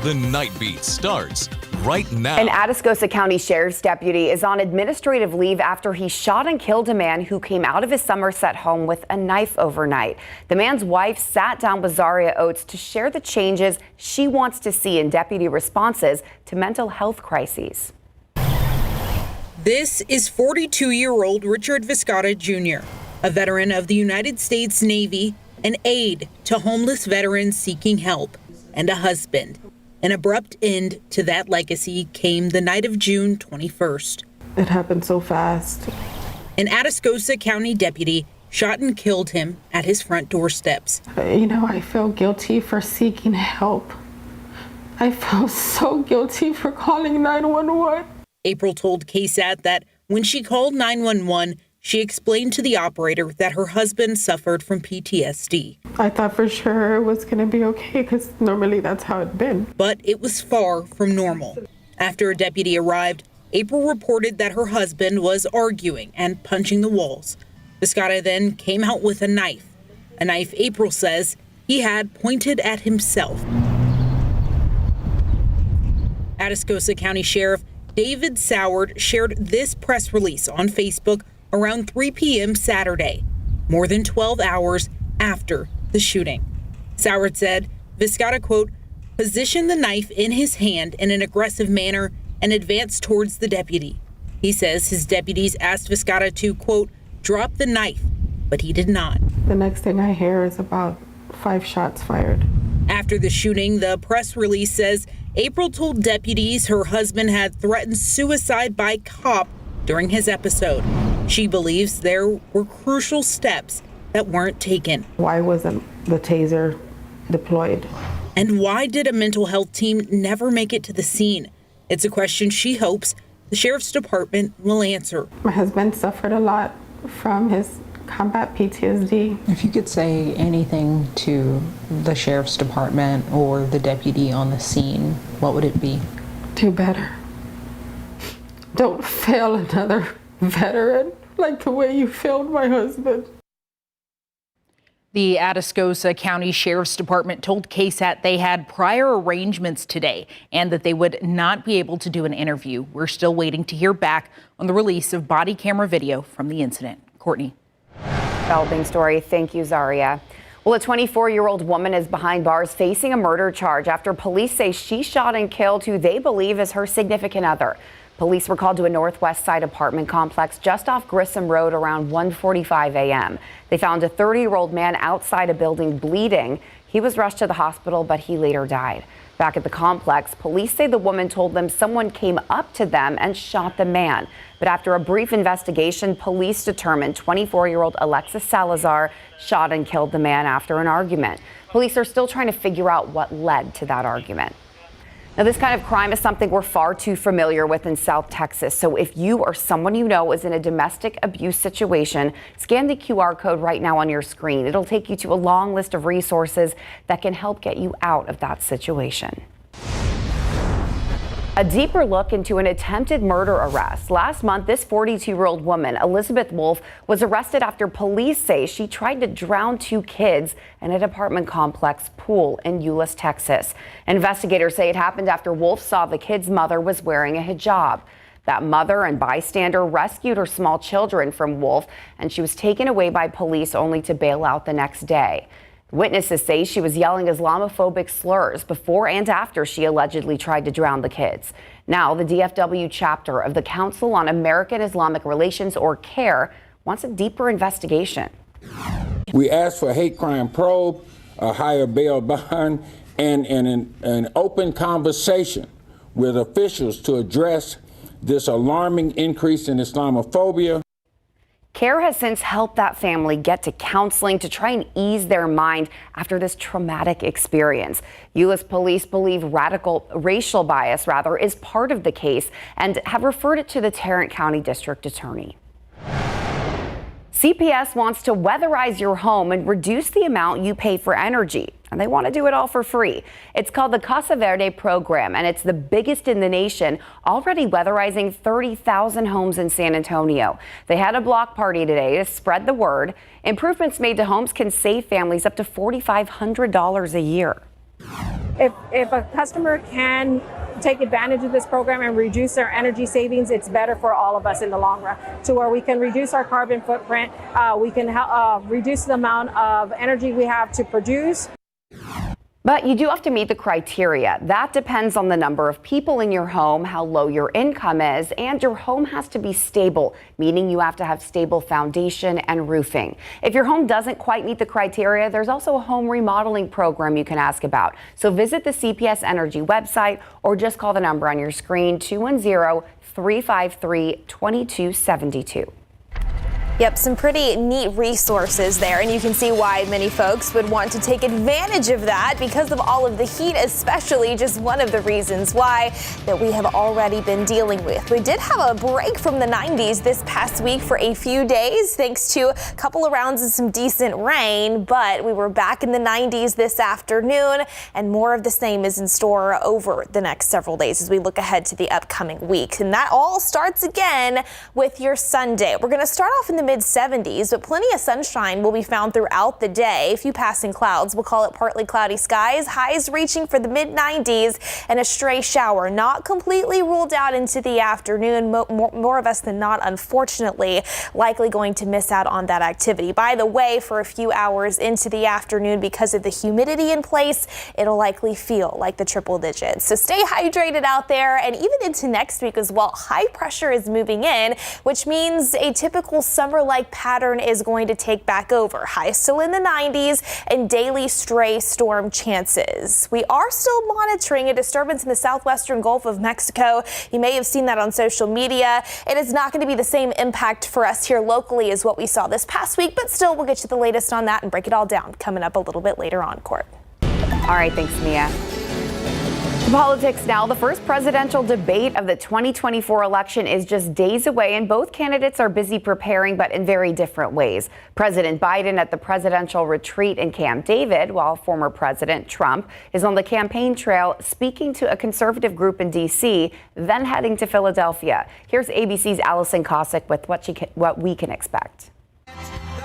The Nightbeat starts right now. An Atascosa County Sheriff's deputy is on administrative leave after he shot and killed a man who came out of his Somerset home with a knife overnight. The man's wife sat down with Zaria Oates to share the changes she wants to see in deputy responses to mental health crises. This is 42-year-old Richard Viscata Jr., a veteran of the United States Navy, an aide to homeless veterans seeking help, and a husband. An abrupt end to that legacy came the night of June 21st. It happened so fast. An Atascosa County deputy shot and killed him at his front doorsteps. I feel guilty for seeking help. I feel so guilty for calling 911. April told KSAT that when she called 911, she explained to the operator that her husband suffered from PTSD. I thought for sure it was going to be okay because normally that's how it's been. But it was far from normal. After a deputy arrived, April reported that her husband was arguing and punching the walls. Viscata then came out with a knife April says he had pointed at himself. Atascosa County Sheriff David Soward shared this press release on Facebook around 3 p.m. Saturday, more than 12 hours after the shooting. Soward said Viscata, quote, positioned the knife in his hand in an aggressive manner and advanced towards the deputy. He says his deputies asked Viscata to, quote, drop the knife, but he did not. The next thing I hear is about 5 shots fired. After the shooting, the press release says April told deputies her husband had threatened suicide by cop during his episode. She believes there were crucial steps that weren't taken. Why wasn't the taser deployed? And why did a mental health team never make it to the scene? It's a question she hopes the sheriff's department will answer. My husband suffered a lot from his combat PTSD. If you could say anything to the sheriff's department or the deputy on the scene, what would it be? Do better. Don't fail another veteran like the way you failed my husband. The Atascosa County Sheriff's Department told KSAT they had prior arrangements today and that they would not be able to do an interview. We're still waiting to hear back on the release of body camera video from the incident. Courtney. Developing story. Thank you, Zaria. Well, a 24-year-old woman is behind bars facing a murder charge after police say she shot and killed who they believe is her significant other. Police were called to a Northwest Side apartment complex just off Grissom Road around 1:45 a.m. They found a 30-year-old man outside a building bleeding. He was rushed to the hospital, but he later died. Back at the complex, police say the woman told them someone came up to them and shot the man. But after a brief investigation, police determined 24-year-old Alexis Salazar shot and killed the man after an argument. Police are still trying to figure out what led to that argument. Now, this kind of crime is something we're far too familiar with in South Texas. So if you or someone you know is in a domestic abuse situation, scan the QR code right now on your screen. It'll take you to a long list of resources that can help get you out of that situation. A deeper look into an attempted murder arrest. Last month, this 42-year-old woman, Elizabeth Wolf, was arrested after police say she tried to drown 2 kids in an apartment complex pool in Euless, Texas. Investigators say it happened after Wolf saw the kid's mother was wearing a hijab. That mother and bystander rescued her small children from Wolf, and she was taken away by police only to bail out the next day. Witnesses say she was yelling Islamophobic slurs before and after she allegedly tried to drown the kids. Now, the DFW chapter of the Council on American Islamic Relations, or CARE, wants a deeper investigation. We asked for a hate crime probe, a higher bail bond, and an open conversation with officials to address this alarming increase in Islamophobia. CARE has since helped that family get to counseling to try and ease their mind after this traumatic experience. Euless police believe racial bias is part of the case and have referred it to the Tarrant County District Attorney. CPS wants to weatherize your home and reduce the amount you pay for energy, and they want to do it all for free. It's called the Casa Verde program, and it's the biggest in the nation, already weatherizing 30,000 homes in San Antonio. They had a block party today to spread the word. Improvements made to homes can save families up to $4,500 a year. if a customer can take advantage of this program and reduce their energy savings, it's better for all of us in the long run, to where we can reduce our carbon footprint, we can reduce the amount of energy we have to produce. But you do have to meet the criteria. That depends on the number of people in your home, how low your income is, and your home has to be stable, meaning you have to have stable foundation and roofing. If your home doesn't quite meet the criteria, there's also a home remodeling program you can ask about. So visit the CPS Energy website or just call the number on your screen, 210-353-2272. Yep, some pretty neat resources there, and you can see why many folks would want to take advantage of that because of all of the heat, especially just one of the reasons why that we have already been dealing with. We did have a break from the 90s this past week for a few days, thanks to a couple of rounds of some decent rain, but we were back in the 90s this afternoon, and more of the same is in store over the next several days as we look ahead to the upcoming week. And that all starts again with your Sunday. We're going to start off in the mid-70s, but plenty of sunshine will be found throughout the day. A few passing clouds. We'll call it partly cloudy skies. Highs reaching for the mid-90s and a stray shower. Not completely ruled out into the afternoon. More of us than not, unfortunately, likely going to miss out on that activity. By the way, for a few hours into the afternoon, because of the humidity in place, it'll likely feel like the triple digits. So stay hydrated out there, and even into next week as well. High pressure is moving in, which means a typical summer-like pattern is going to take back over. Highs still in the 90s and daily stray storm chances. We are still monitoring a disturbance in the southwestern Gulf of Mexico. You may have seen that on social media. It is not going to be the same impact for us here locally as what we saw this past week, but still we'll get you the latest on that and break it all down coming up a little bit later on, Court. All right, thanks, Mia. To politics now. The first presidential debate of the 2024 election is just days away, and both candidates are busy preparing, but in very different ways. President Biden at the presidential retreat in Camp David, while former President Trump is on the campaign trail speaking to a conservative group in D.C., then heading to Philadelphia. Here's ABC's Allison Cossack with what we can expect.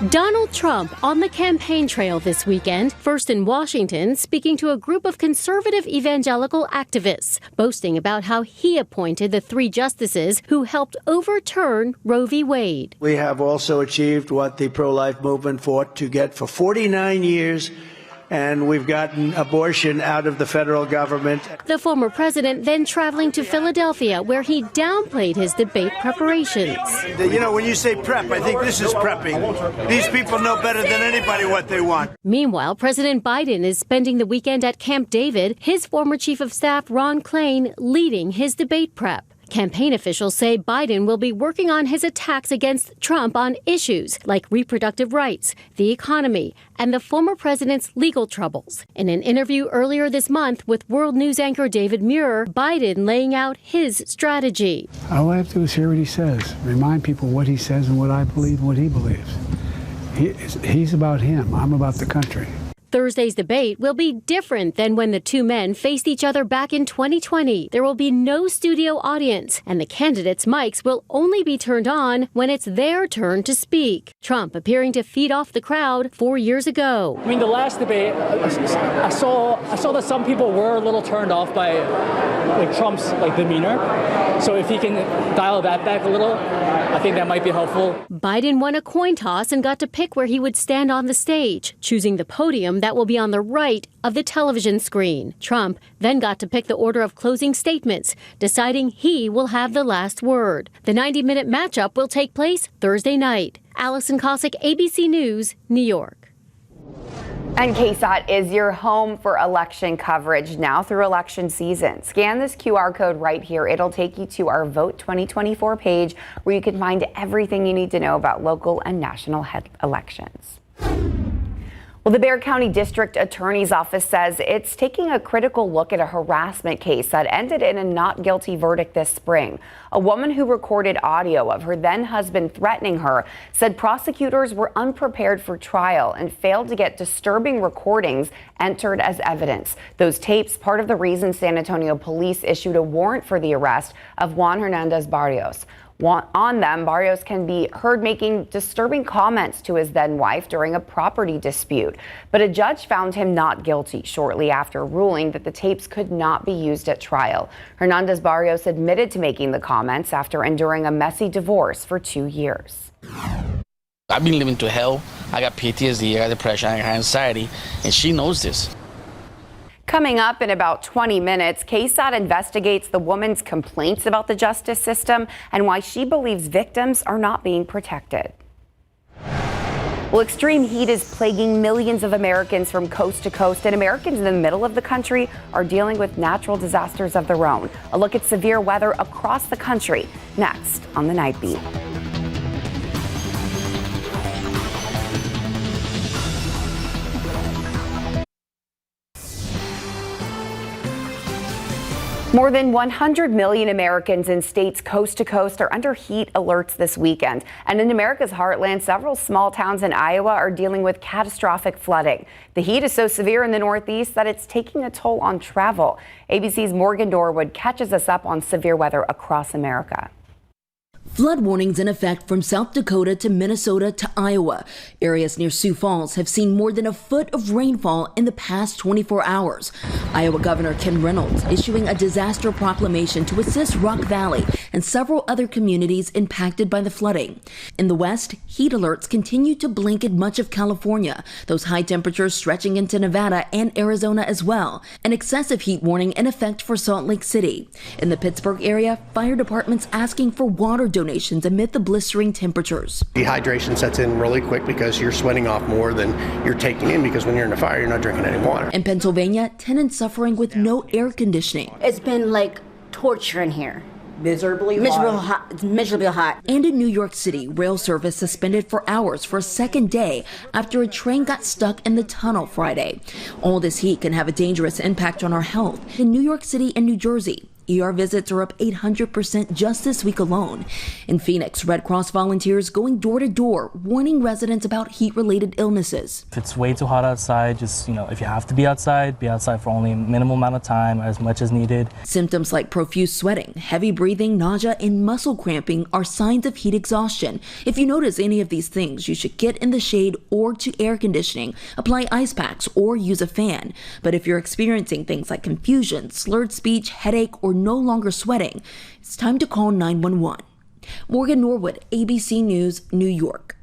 Donald Trump on the campaign trail this weekend, first in Washington, speaking to a group of conservative evangelical activists, boasting about how he appointed the 3 justices who helped overturn Roe v. Wade. We have also achieved what the pro-life movement fought to get for 49 years, and we've gotten abortion out of the federal government. The former president then traveling to Philadelphia, where he downplayed his debate preparations. You know, when you say prep, I think this is prepping. These people know better than anybody what they want. Meanwhile, President Biden is spending the weekend at Camp David, his former chief of staff, Ron Klain, leading his debate prep. Campaign officials say Biden will be working on his attacks against Trump on issues like reproductive rights, the economy, and the former president's legal troubles. In an interview earlier this month with World News anchor David Muir, Biden laying out his strategy. All I have to do is hear what he says, remind people what he says and what I believe and what he believes. He's about him. I'm about the country. Thursday's debate will be different than when the two men faced each other back in 2020. There will be no studio audience, and the candidates' mics will only be turned on when it's their turn to speak. Trump appearing to feed off the crowd 4 years ago. I mean, the last debate, I saw that some people were a little turned off by Trump's demeanor. So if he can dial that back a little, I think that might be helpful. Biden won a coin toss and got to pick where he would stand on the stage, choosing the podium that will be on the right of the television screen. Trump then got to pick the order of closing statements, deciding he will have the last word. The 90-minute matchup will take place Thursday night. Allison Cossack, ABC News, New York. And KSAT is your home for election coverage now through election season. Scan this QR code right here. It'll take you to our Vote 2024 page where you can find everything you need to know about local and national elections. Well, the Bexar County District Attorney's Office says it's taking a critical look at a harassment case that ended in a not guilty verdict this spring. A woman who recorded audio of her then husband threatening her said prosecutors were unprepared for trial and failed to get disturbing recordings entered as evidence. Those tapes, part of the reason San Antonio police issued a warrant for the arrest of Juan Hernandez Barrios. On them, Barrios can be heard making disturbing comments to his then wife during a property dispute. But a judge found him not guilty shortly after ruling that the tapes could not be used at trial. Hernandez Barrios admitted to making the comments after enduring a messy divorce for 2 years. I've been living to hell. I got PTSD, I got depression, I got anxiety, and she knows this. Coming up in about 20 minutes, KSAT investigates the woman's complaints about the justice system and why she believes victims are not being protected. Well, extreme heat is plaguing millions of Americans from coast to coast, and Americans in the middle of the country are dealing with natural disasters of their own. A look at severe weather across the country next on the Nightbeat. More than 100 million Americans in states coast to coast are under heat alerts this weekend. And in America's heartland, several small towns in Iowa are dealing with catastrophic flooding. The heat is so severe in the Northeast that it's taking a toll on travel. ABC's Morgan Dorwood catches us up on severe weather across America. Flood warnings in effect from South Dakota to Minnesota to Iowa. Areas near Sioux Falls have seen more than a foot of rainfall in the past 24 hours. Iowa Governor Ken Reynolds issuing a disaster proclamation to assist Rock Valley and several other communities impacted by the flooding. In the West, heat alerts continue to blanket much of California, those high temperatures stretching into Nevada and Arizona as well. An excessive heat warning in effect for Salt Lake City. In the Pittsburgh area, fire departments asking for water donations amid the blistering temperatures. Dehydration sets in really quick because you're sweating off more than you're taking in, because when you're in a fire, you're not drinking any water. In Pennsylvania, tenants suffering with no air conditioning. It's been like torture in here. Miserably hot. And in New York City, rail service suspended for hours for a second day after a train got stuck in the tunnel Friday. All this heat can have a dangerous impact on our health. In New York City and New Jersey, ER visits are up 800% just this week alone. In Phoenix, Red Cross volunteers going door to door, warning residents about heat-related illnesses. If it's way too hot outside, just, if you have to be outside for only a minimal amount of time, as much as needed. Symptoms like profuse sweating, heavy breathing, nausea, and muscle cramping are signs of heat exhaustion. If you notice any of these things, you should get in the shade or to air conditioning, apply ice packs, or use a fan. But if you're experiencing things like confusion, slurred speech, headache, or no longer sweating, it's time to call 911. Morgan Norwood, ABC News, New York.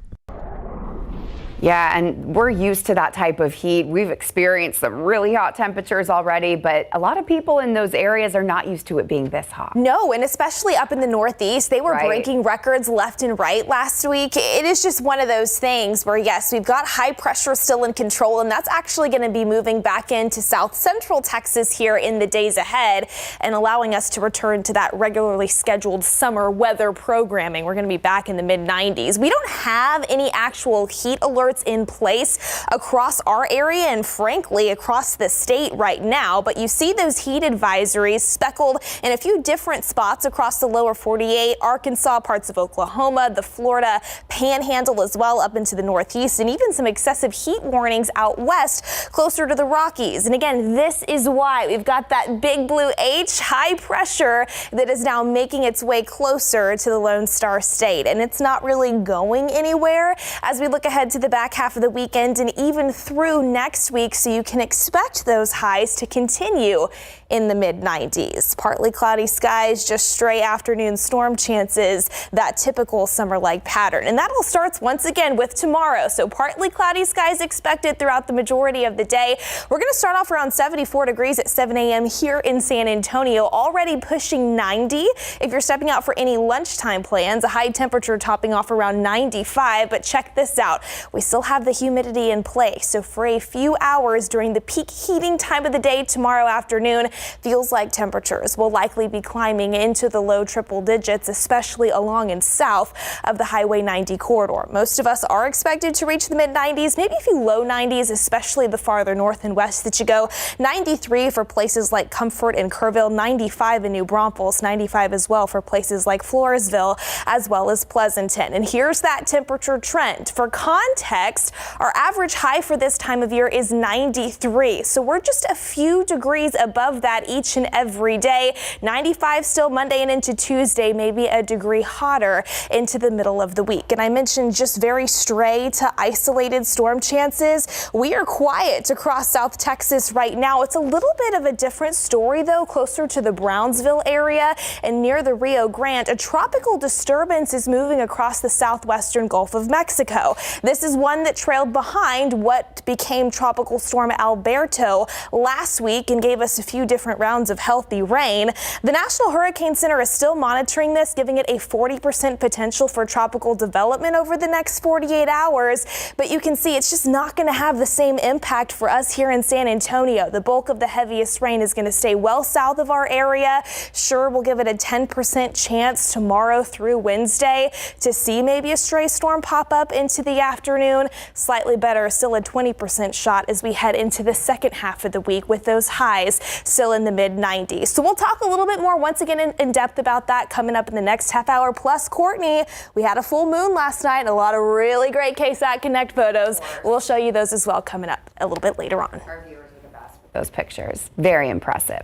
Yeah, and we're used to that type of heat. We've experienced some really hot temperatures already, but a lot of people in those areas are not used to it being this hot. No, and especially up in the Northeast, they were breaking records left and right last week. It is just one of those things where, yes, we've got high pressure still in control, and that's actually going to be moving back into south central Texas here in the days ahead and allowing us to return to that regularly scheduled summer weather programming. We're going to be back in the mid-90s. We don't have any actual heat alerts in place across our area and frankly across the state right now, but you see those heat advisories speckled in a few different spots across the lower 48, Arkansas, parts of Oklahoma, the Florida panhandle as well up into the Northeast, and even some excessive heat warnings out west closer to the Rockies. And again, this is why we've got that big blue H, high pressure, that is now making its way closer to the Lone Star State, and it's not really going anywhere as we look ahead to the back half of the weekend and even through next week, so you can expect those highs to continue in the mid-90s. Partly cloudy skies, just stray afternoon storm chances, that typical summer-like pattern. And that all starts once again with tomorrow. So partly cloudy skies expected throughout the majority of the day. We're going to start off around 74 degrees at 7 a.m. here in San Antonio, already pushing 90. If you're stepping out for any lunchtime plans, a high temperature topping off around 95. But check this out. We still have the humidity in place. So for a few hours during the peak heating time of the day tomorrow afternoon, feels like temperatures will likely be climbing into the low triple digits, especially along and south of the Highway 90 corridor. Most of us are expected to reach the mid-90s, maybe a few low 90s, especially the farther north and west that you go. 93 for places like Comfort and Kerrville, 95 in New Braunfels, 95 as well for places like Floresville, as well as Pleasanton. And here's that temperature trend. For context, text. Our average high for this time of year is 93. So we're just a few degrees above that each and every day. 95 still Monday and into Tuesday, maybe a degree hotter into the middle of the week. And I mentioned just very stray to isolated storm chances. We are quiet across South Texas right now. It's a little bit of a different story, though, closer to the Brownsville area and near the Rio Grande. A tropical disturbance is moving across the southwestern Gulf of Mexico. This is one that trailed behind what became Tropical Storm Alberto last week and gave us a few different rounds of healthy rain. The National Hurricane Center is still monitoring this, giving it a 40% potential for tropical development over the next 48 hours. But you can see it's just not going to have the same impact for us here in San Antonio. The bulk of the heaviest rain is going to stay well south of our area. Sure, we'll give it a 10% chance tomorrow through Wednesday to see maybe a stray storm pop up into the afternoon. Slightly better, still a 20% shot as we head into the second half of the week with those highs still in the mid-90s. So we'll talk a little bit more once again in depth about that coming up in the next half hour. Plus, Courtney, we had a full moon last night and a lot of really great KSAT Connect photos. We'll show you those as well coming up a little bit later on. Our viewers are the best with those pictures. Very impressive.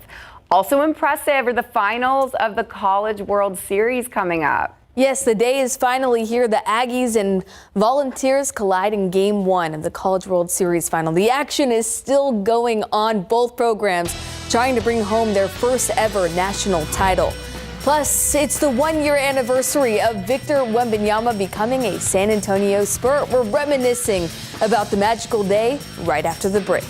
Also impressive are the finals of the College World Series coming up. Yes, the day is finally here. The Aggies and Volunteers collide in Game 1 of the College World Series final. The action is still going on. Both programs trying to bring home their first ever national title. Plus, it's the 1-year anniversary of Victor Wembanyama becoming a San Antonio Spur. We're reminiscing about the magical day right after the break.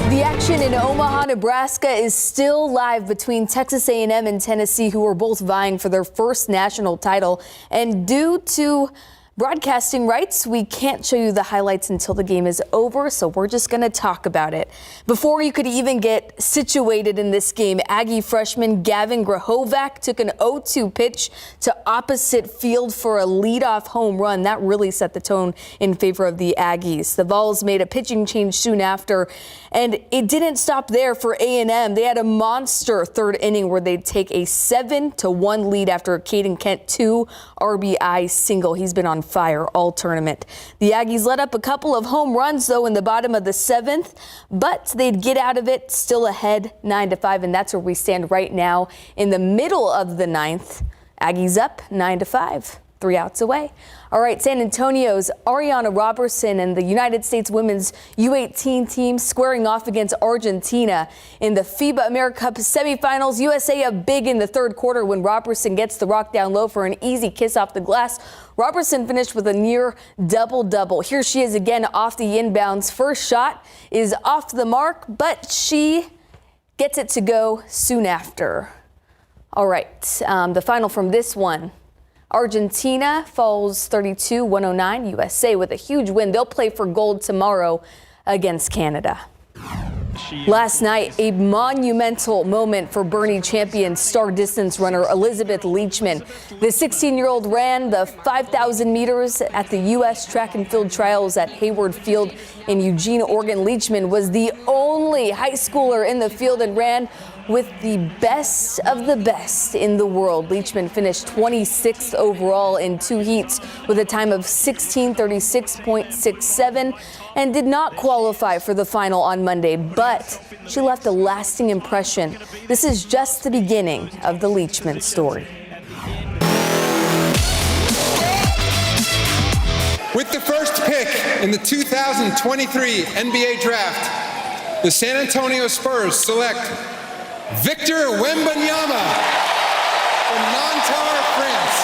The action in Omaha, Nebraska is still live between Texas A&M and Tennessee, who are both vying for their first national title. And due to broadcasting rights, we can't show you the highlights until the game is over, so we're just going to talk about it. Before you could even get situated in this game, Aggie freshman Gavin Grahovac took an 0-2 pitch to opposite field for a leadoff home run. That really set the tone in favor of the Aggies. The Vols made a pitching change soon after, and it didn't stop there for A&M. They had a monster third inning where they'd take a 7-1 lead after a Caden Kent 2 RBI single. He's been on fire all tournament. The Aggies let up a couple of home runs, though, in the bottom of the 7th, but they'd get out of it still ahead 9-5, and that's where we stand right now in the middle of the 9th. Aggies up 9-5. 3 outs away. All right, San Antonio's Ariana Robertson and the United States women's U18 team squaring off against Argentina in the FIBA America Cup semifinals. USA up big in the third quarter when Robertson gets the rock down low for an easy kiss off the glass. Robertson finished with a near double-double. Here she is again off the inbounds. First shot is off the mark, but she gets it to go soon after. All right, the final from this one. Argentina falls 32-109. USA with a huge win. They'll play for gold tomorrow against Canada. Last night, a monumental moment for Bernie champion star distance runner Elizabeth Leachman. The 16-year-old ran the 5,000 meters at the U.S. track and field trials at Hayward Field in Eugene, Oregon. Leachman was the only high schooler in the field and ran with the best of the best in the world. Leachman finished 26th overall in 2 heats with a time of 16:36.67 and did not qualify for the final on Monday, but she left a lasting impression. This is just the beginning of the Leachman story. With the first pick in the 2023 NBA Draft, the San Antonio Spurs select Victor Wembanyama from Nanterre, France.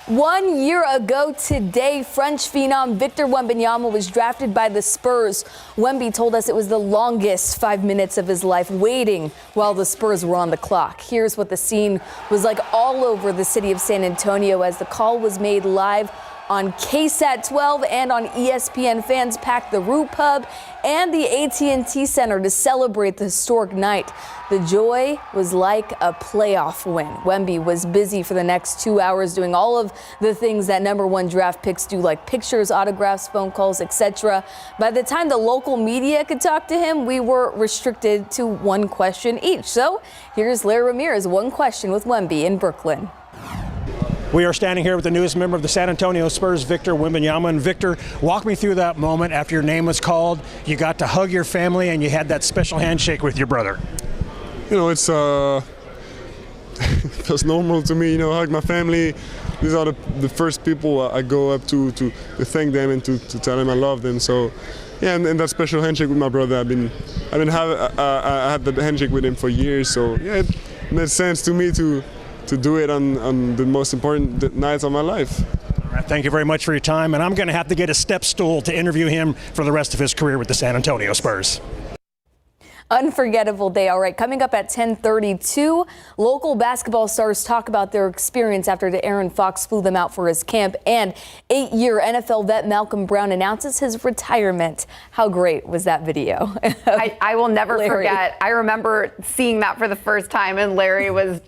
1 year ago today, French phenom Victor Wembanyama was drafted by the Spurs. Wemby told us it was the longest 5 minutes of his life waiting while the Spurs were on the clock. Here's what the scene was like all over the city of San Antonio as the call was made live on KSAT 12 and on ESPN. Fans packed the Rue Pub and the AT&T Center to celebrate the historic night. The joy was like a playoff win. Wemby was busy for the next 2 hours doing all of the things that #1 draft picks do, like pictures, autographs, phone calls, etc. By the time the local media could talk to him, we were restricted to one question each. So here's Larry Ramirez, one question with Wemby in Brooklyn. We are standing here with the newest member of the San Antonio Spurs, Victor Wembanyama. And Victor, walk me through that moment after your name was called. You got to hug your family and you had that special handshake with your brother. You know, it's feels normal to me, you know, hug my family. These are the first people I go up to thank them and to tell them I love them. So, yeah, and that special handshake with my brother, I had that handshake with him for years. So, yeah, it made sense to me to do it on the most important nights of my life. All right, thank you very much for your time. And I'm going to have to get a step stool to interview him for the rest of his career with the San Antonio Spurs. Unforgettable day. All right, coming up at 10:32, local basketball stars talk about their experience after De'Aaron Fox flew them out for his camp, and 8-year NFL vet Malcolm Brown announces his retirement. How great was that video? I will never forget. I remember seeing that for the first time, and Larry was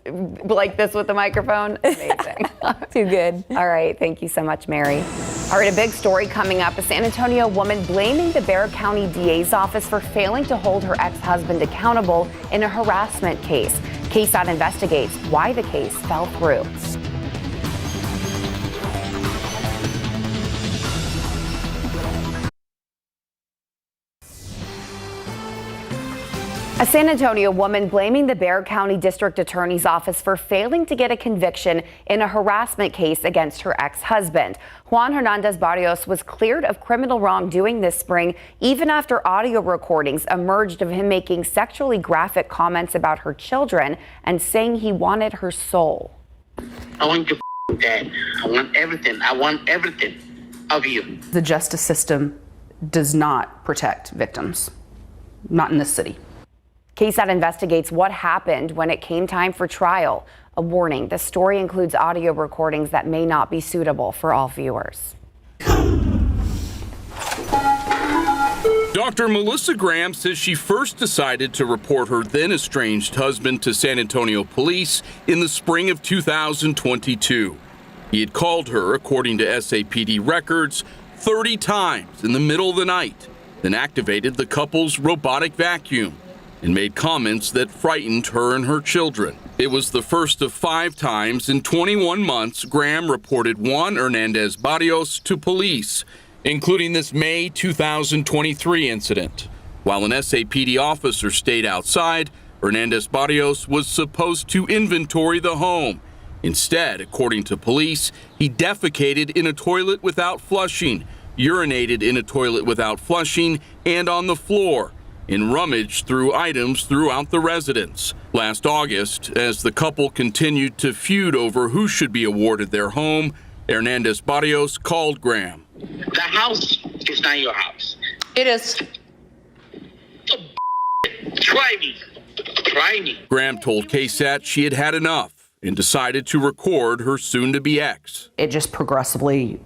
like this with the microphone. Amazing. Too good. All right, thank you so much, Mary. All right, a big story coming up. A San Antonio woman blaming the Bexar County DA's office for failing to hold her ex-husband accountable in a harassment case. KSAT investigates why the case fell through. A San Antonio woman blaming the Bexar County District Attorney's Office for failing to get a conviction in a harassment case against her ex-husband. Juan Hernandez Barrios was cleared of criminal wrongdoing this spring, even after audio recordings emerged of him making sexually graphic comments about her children and saying he wanted her soul. I want your dad. I want everything. I want everything of you. The justice system does not protect victims, not in this city. KSAT investigates what happened when it came time for trial. A warning, the story includes audio recordings that may not be suitable for all viewers. Dr. Melissa Graham says she first decided to report her then estranged husband to San Antonio police in the spring of 2022. He had called her, according to SAPD records, 30 times in the middle of the night, then activated the couple's robotic vacuum and made comments that frightened her and her children. It was the first of 5 times in 21 months Graham reported Juan Hernandez Barrios to police, including this May 2023 incident. While an SAPD officer stayed outside, Hernandez Barrios was supposed to inventory the home. Instead, according to police, he defecated in a toilet without flushing, urinated in a toilet without flushing, and on the floor, and rummaged through items throughout the residence. Last August, as the couple continued to feud over who should be awarded their home, Hernandez Barrios called Graham. The house is not your house. It is. Try me. Try me. Graham told KSAT she had had enough and decided to record her soon-to-be ex. It just progressively,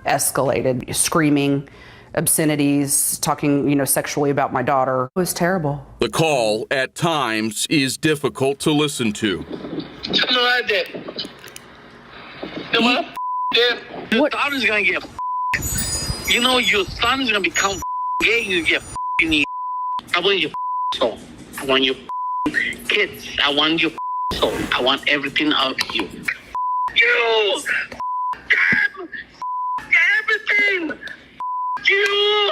escalated, screaming, obscenities, talking, sexually about my daughter. It was terrible. The call, at times, is difficult to listen to. Your daughter's gonna get your son's gonna become gay, you get I want your soul. I want your kids. I want your soul. I want everything of you. You! Damn! Everything! You!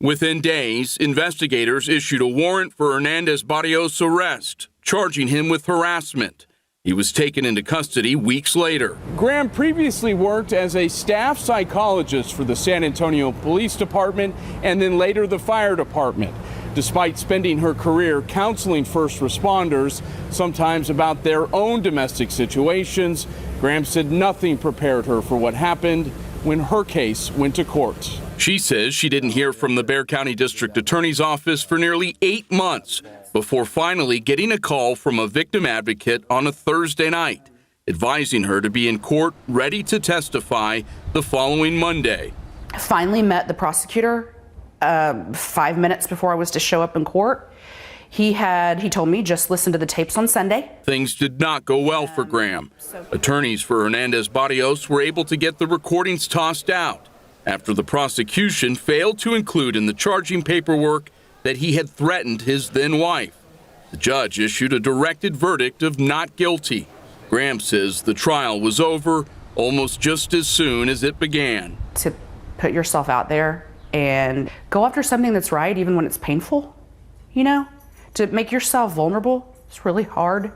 Within days, investigators issued a warrant for Hernandez Barrios' arrest, charging him with harassment. He was taken into custody weeks later. Graham previously worked as a staff psychologist for the San Antonio Police Department and then later the fire department. Despite spending her career counseling first responders, sometimes about their own domestic situations, Graham said nothing prepared her for what happened when her case went to court. She says she didn't hear from the Bexar County District Attorney's Office for nearly 8 months before finally getting a call from a victim advocate on a Thursday night, advising her to be in court ready to testify the following Monday. I finally met the prosecutor 5 minutes before I was to show up in court. He told me, just listen to the tapes on Sunday. Things did not go well for Graham. Attorneys for Hernandez Barrios were able to get the recordings tossed out after the prosecution failed to include in the charging paperwork that he had threatened his then wife. The judge issued a directed verdict of not guilty. Graham says the trial was over almost just as soon as it began. To put yourself out there and go after something that's right, even when it's painful, you know, to make yourself vulnerable, it's really hard.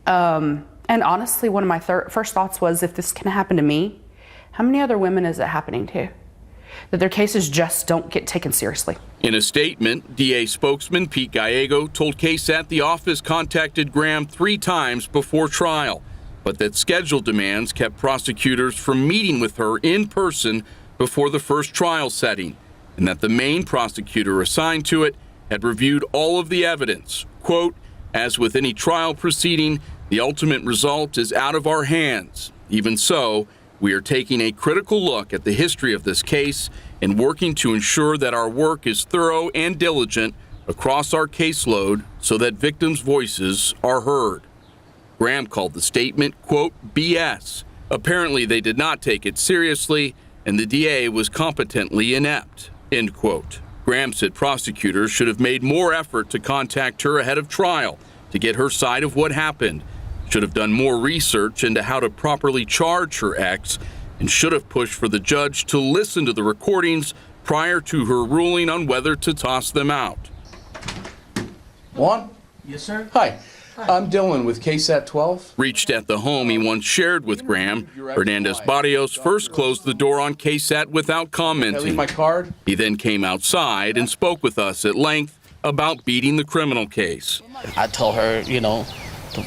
And honestly, one of my first thoughts was, if this can happen to me, how many other women is it happening to? That their cases just don't get taken seriously. In a statement, DA spokesman Pete Gallego told KSAT the office contacted Graham 3 times before trial, but that schedule demands kept prosecutors from meeting with her in person before the first trial setting, and that the main prosecutor assigned to it had reviewed all of the evidence. Quote, "As with any trial proceeding, the ultimate result is out of our hands. Even so, we are taking a critical look at the history of this case and working to ensure that our work is thorough and diligent across our caseload so that victims' voices are heard." Graham called the statement, quote, "BS." Apparently they did not take it seriously, and the DA was competently inept, end quote. Graham said prosecutors should have made more effort to contact her ahead of trial to get her side of what happened, should have done more research into how to properly charge her ex, and should have pushed for the judge to listen to the recordings prior to her ruling on whether to toss them out. Juan? Yes, sir? Hi. I'm Dylan with KSAT 12. Reached at the home he once shared with Graham, Hernandez Barrios first closed the door on KSAT without commenting. I leave my card? He then came outside and spoke with us at length about beating the criminal case. I told her, you know, to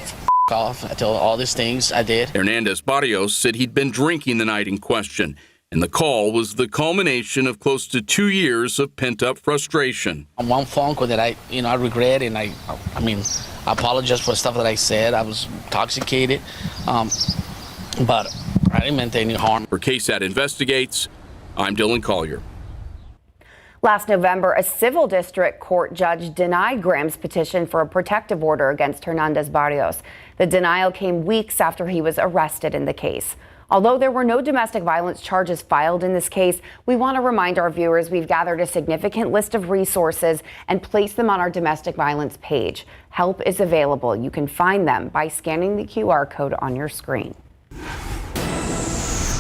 off. I told her all these things I did. Hernandez Barrios said he'd been drinking the night in question, and the call was the culmination of close to 2 years of pent-up frustration. One phone call that I regret, and I apologize for stuff that I said. I was intoxicated, but I didn't mean any harm. For KSAT Investigates, I'm Dylan Collier. Last November, a civil district court judge denied Graham's petition for a protective order against Hernandez Barrios. The denial came weeks after he was arrested in the case. Although there were no domestic violence charges filed in this case, we want to remind our viewers we've gathered a significant list of resources and placed them on our domestic violence page. Help is available. You can find them by scanning the QR code on your screen.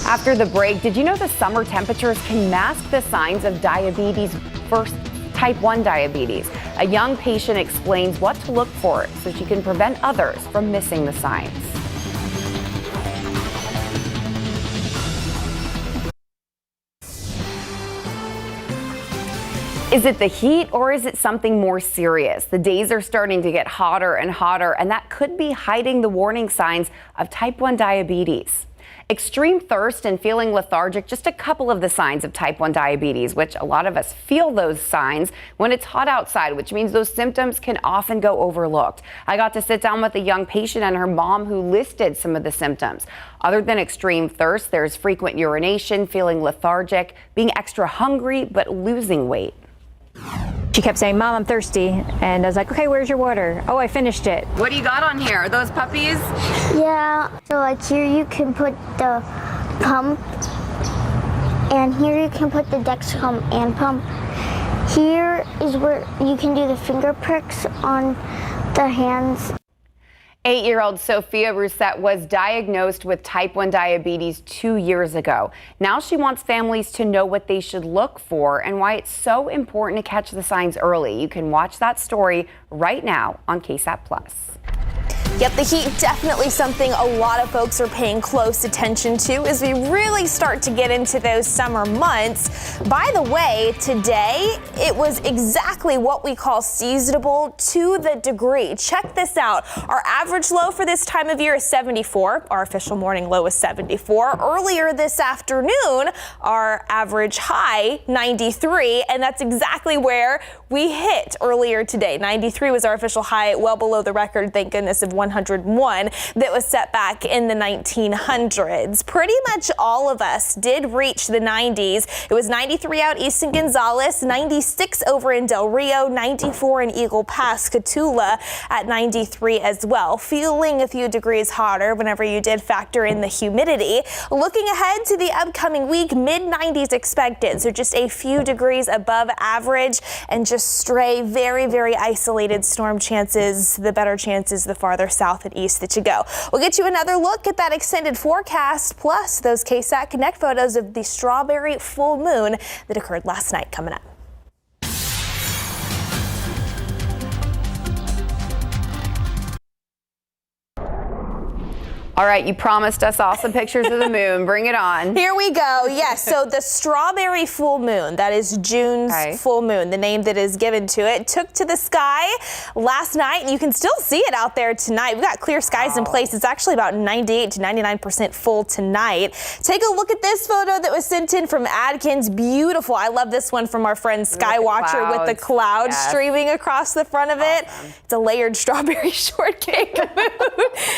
After the break, did you know the summer temperatures can mask the signs of diabetes, first type 1 diabetes? A young patient explains what to look for so she can prevent others from missing the signs. Is it the heat or is it something more serious? The days are starting to get hotter and hotter, and that could be hiding the warning signs of type 1 diabetes. Extreme thirst and feeling lethargic, just a couple of the signs of type 1 diabetes, which a lot of us feel those signs when it's hot outside, which means those symptoms can often go overlooked. I got to sit down with a young patient and her mom who listed some of the symptoms. Other than extreme thirst, there's frequent urination, feeling lethargic, being extra hungry, but losing weight. She kept saying, "Mom, I'm thirsty." And I was like, "Okay, where's your water?" "Oh, I finished it." What do you got on here? Are those puppies? Yeah, so like here you can put the pump, and here you can put the Dexcom and pump. Here is where you can do the finger pricks on the hands. 8-year-old Sophia Rousset was diagnosed with type 1 diabetes 2 years ago. Now she wants families to know what they should look for and why it's so important to catch the signs early. You can watch that story right now on KSAT+. Yep, the heat definitely something a lot of folks are paying close attention to as we really start to get into those summer months. By the way, today it was exactly what we call seasonable to the degree. Check this out. Our average low for this time of year is 74. Our official morning low is 74. Earlier this afternoon, our average high, 93, and that's exactly where we hit earlier today. 93 was our official high, well below the record, thank goodness, of 101 that was set back in the 1900s. Pretty much all of us did reach the 90s. It was 93 out east in Gonzales, 96 over in Del Rio, 94 in Eagle Pass, Cotulla at 93 as well. Feeling a few degrees hotter whenever you did factor in the humidity. Looking ahead to the upcoming week, mid-90s expected, so just a few degrees above average and just stray, very, very isolated storm chances. The better chances the farther south south and east that you go. We'll get you another look at that extended forecast, plus those KSAT Connect photos of the strawberry full moon that occurred last night coming up. All right, you promised us awesome pictures of the moon. Bring it on. Here we go. Yes, so the strawberry full moon, that is June's full moon, the name that is given to it, took to the sky last night. You can still see it out there tonight. We've got clear skies in place. It's actually about 98 to 99% full tonight. Take a look at this photo that was sent in from Adkins. Beautiful. I love this one from our friend Skywatcher with the clouds streaming across the front of it. It's a layered strawberry shortcake moon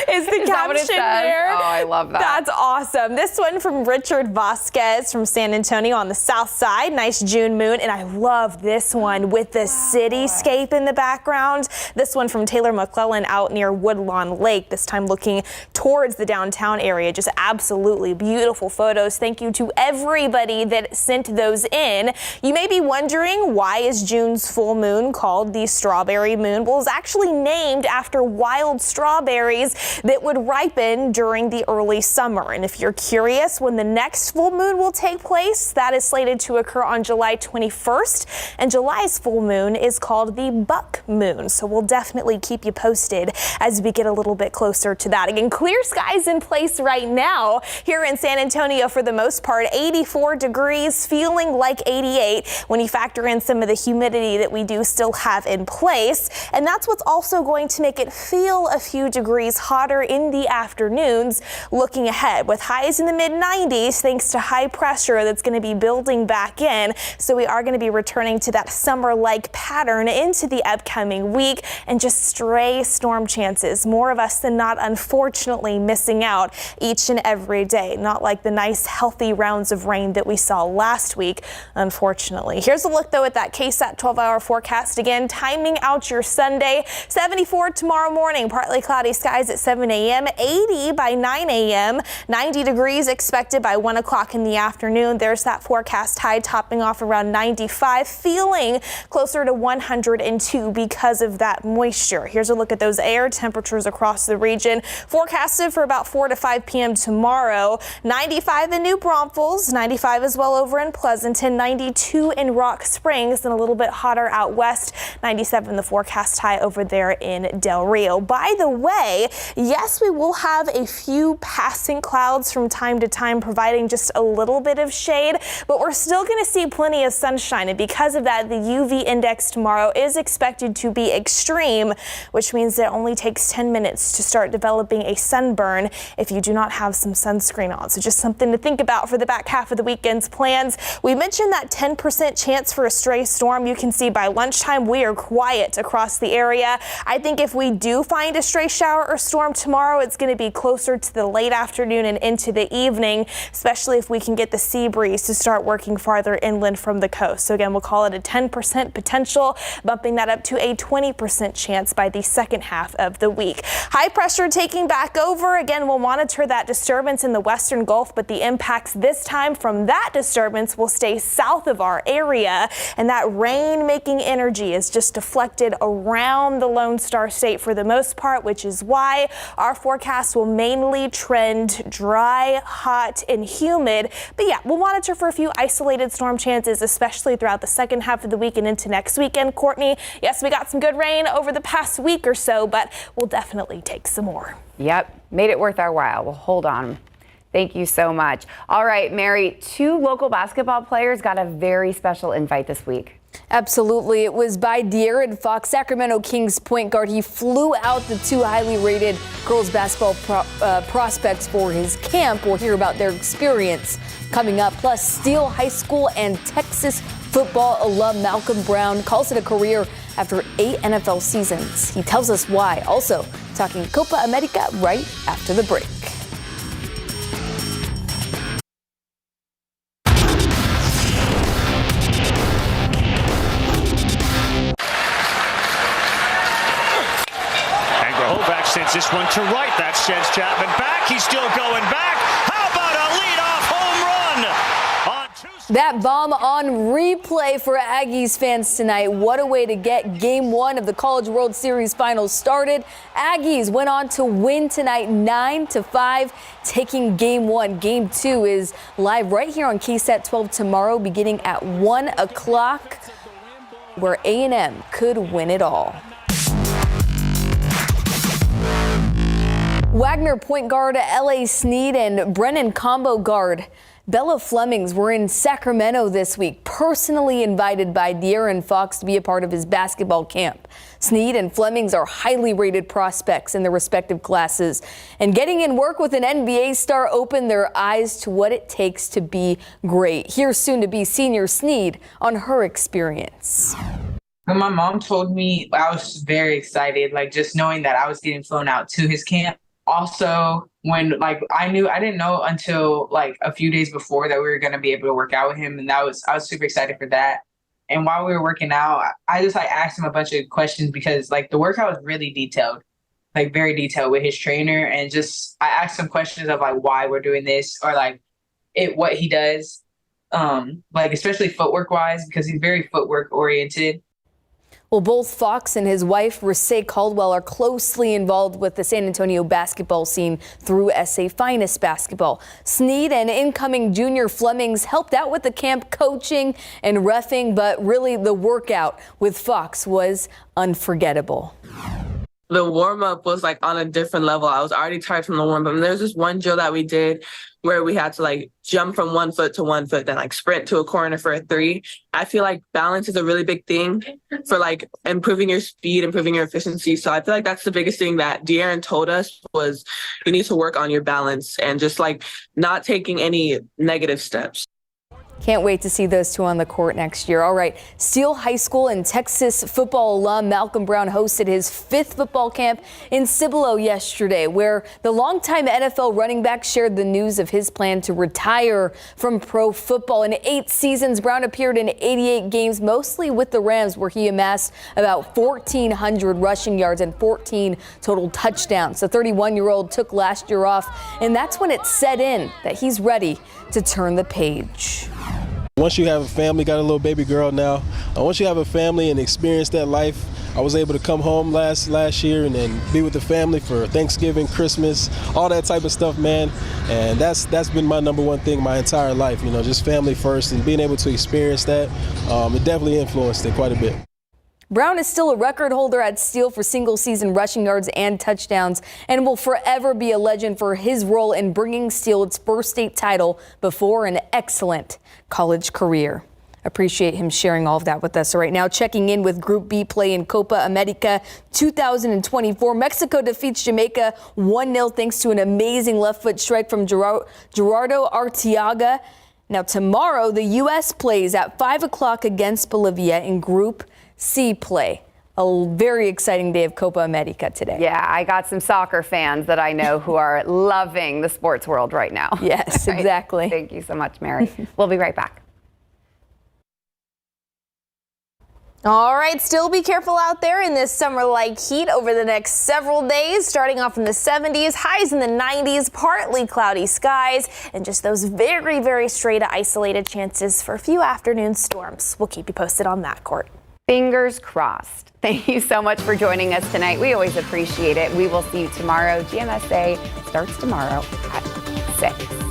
is the caption there. Oh, I love that. That's awesome. This one from Richard Vasquez from San Antonio on the south side. Nice June moon. And I love this one with the cityscape in the background. This one from Taylor McClellan out near Woodlawn Lake, this time looking towards the downtown area. Just absolutely beautiful photos. Thank you to everybody that sent those in. You may be wondering, why is June's full moon called the strawberry moon? Well, it's actually named after wild strawberries that would ripen during the early summer. And if you're curious when the next full moon will take place, that is slated to occur on July 21st. And July's full moon is called the buck moon. So we'll definitely keep you posted as we get a little bit closer to that. Again, clear skies in place right now here in San Antonio for the most part. 84 degrees, feeling like 88 when you factor in some of the humidity that we do still have in place. And that's what's also going to make it feel a few degrees hotter in the afternoons looking ahead, with highs in the mid-90s thanks to high pressure that's going to be building back in. So we are going to be returning to that summer-like pattern into the upcoming week, and just stray storm chances. More of us than not, unfortunately, missing out each and every day. Not like the nice healthy rounds of rain that we saw last week, unfortunately. Here's a look though at that KSAT 12-hour forecast again, timing out your Sunday. 74 tomorrow morning, partly cloudy skies at 7 a.m. 80 by 9 a.m. 90 degrees expected by 1 o'clock in the afternoon. There's that forecast high topping off around 95, feeling closer to 102 because of that moisture. Here's a look at those air temperatures across the region. Forecasted for about 4 to 5 p.m. tomorrow. 95 in New Braunfels, 95 as well over in Pleasanton, 92 in Rock Springs, and a little bit hotter out west. 97 the forecast high over there in Del Rio. By the way, yes, we will have a few passing clouds from time to time, providing just a little bit of shade, but we're still going to see plenty of sunshine. And because of that, the UV index tomorrow is expected to be extreme, which means it only takes 10 minutes to start developing a sunburn if you do not have some sunscreen on. So just something to think about for the back half of the weekend's plans. We mentioned that 10% chance for a stray storm. You can see by lunchtime we are quiet across the area. I think if we do find a stray shower or storm tomorrow, it's going to be closer to the late afternoon and into the evening, especially if we can get the sea breeze to start working farther inland from the coast. So again, we'll call it a 10% potential, bumping that up to a 20% chance by the second half of the week. High pressure taking back over. Again, we'll monitor that disturbance in the western Gulf, but the impacts this time from that disturbance will stay south of our area, and that rain-making energy is just deflected around the Lone Star State for the most part, which is why our forecast will mainly trend dry, hot, and humid. But yeah, we'll monitor for a few isolated storm chances, especially throughout the second half of the week and into next weekend. Courtney, yes, we got some good rain over the past week or so, but we'll definitely take some more. Yep, made it worth our while. Well, hold on. Thank you so much. All right, Mary, 2 local basketball players got a very special invite this week. Absolutely. It was by De'Aaron Fox, Sacramento Kings point guard. He flew out the 2 highly rated girls basketball prospects for his camp. We'll hear about their experience coming up. Plus, Steele High School and Texas football alum Malcolm Brown calls it a career after 8 NFL seasons. He tells us why. Also, talking Copa America right after the break. Sends this one to right. That sends Chapman back. He's still going back. How about a leadoff home run on Tuesday? That bomb on replay for Aggies fans tonight. What a way to get Game 1 of the College World Series Finals started. Aggies went on to win tonight 9-5, taking Game 1. Game 2 is live right here on KSAT 12 tomorrow, beginning at 1 o'clock, where A&M could win it all. Wagner point guard L.A. Snead and Brennan combo guard Bella Flemings were in Sacramento this week, personally invited by De'Aaron Fox to be a part of his basketball camp. Snead and Flemings are highly rated prospects in their respective classes, and getting in work with an NBA star opened their eyes to what it takes to be great. Here's soon-to-be senior Snead on her experience. When my mom told me, I was very excited, just knowing that I was getting flown out to his camp. Also, when I didn't know until a few days before that we were going to be able to work out with him, and I was super excited for that. And while we were working out, I just asked him a bunch of questions because the workout was really detailed, very detailed with his trainer, and just I asked him questions of why we're doing this or what he does, especially footwork wise, because he's very footwork oriented. Well, both Fox and his wife, Rasay Caldwell, are closely involved with the San Antonio basketball scene through SA Finest Basketball. Snead and incoming junior Flemings helped out with the camp coaching and reffing, but really the workout with Fox was unforgettable. The warm-up was on a different level. I was already tired from the warm-up. And there's this one drill that we did where we had to jump from 1 foot to 1 foot, then sprint to a corner for a 3. I feel balance is a really big thing for improving your speed, improving your efficiency. So I feel that's the biggest thing that De'Aaron told us was you need to work on your balance and just not taking any negative steps. Can't wait to see those two on the court next year. All right, Steele High School and Texas football alum Malcolm Brown hosted his 5th football camp in Cibolo yesterday, where the longtime NFL running back shared the news of his plan to retire from pro football. In 8 seasons, Brown appeared in 88 games, mostly with the Rams, where he amassed about 1,400 rushing yards and 14 total touchdowns. The 31-year-old took last year off, and that's when it set in that he's ready to turn the page. Once you have a family, got a little baby girl now, once you have a family and experience that life, I was able to come home last year and then be with the family for Thanksgiving, Christmas, all that type of stuff, man. And that's been my number one thing my entire life, just family first, and being able to experience that, it definitely influenced it quite a bit. Brown is still a record holder at Steele for single-season rushing yards and touchdowns, and will forever be a legend for his role in bringing Steele its first state title before an excellent college career. Appreciate him sharing all of that with us. So right now, checking in with Group B play in Copa America 2024. Mexico defeats Jamaica 1-0 thanks to an amazing left foot strike from Gerardo Arteaga. Now tomorrow, the U.S. plays at 5 o'clock against Bolivia in Group C play. A very exciting day of Copa America today. Yeah, I got some soccer fans that I know who are loving the sports world right now. Yes, exactly. Thank you so much, Mary. We'll be right back. All right, still be careful out there in this summer-like heat over the next several days, starting off in the 70s, highs in the 90s, partly cloudy skies, and just those very, very stray to isolated chances for a few afternoon storms. We'll keep you posted on that, Court. Fingers crossed. Thank you so much for joining us tonight. We always appreciate it. We will see you tomorrow. GMSA starts tomorrow at 6.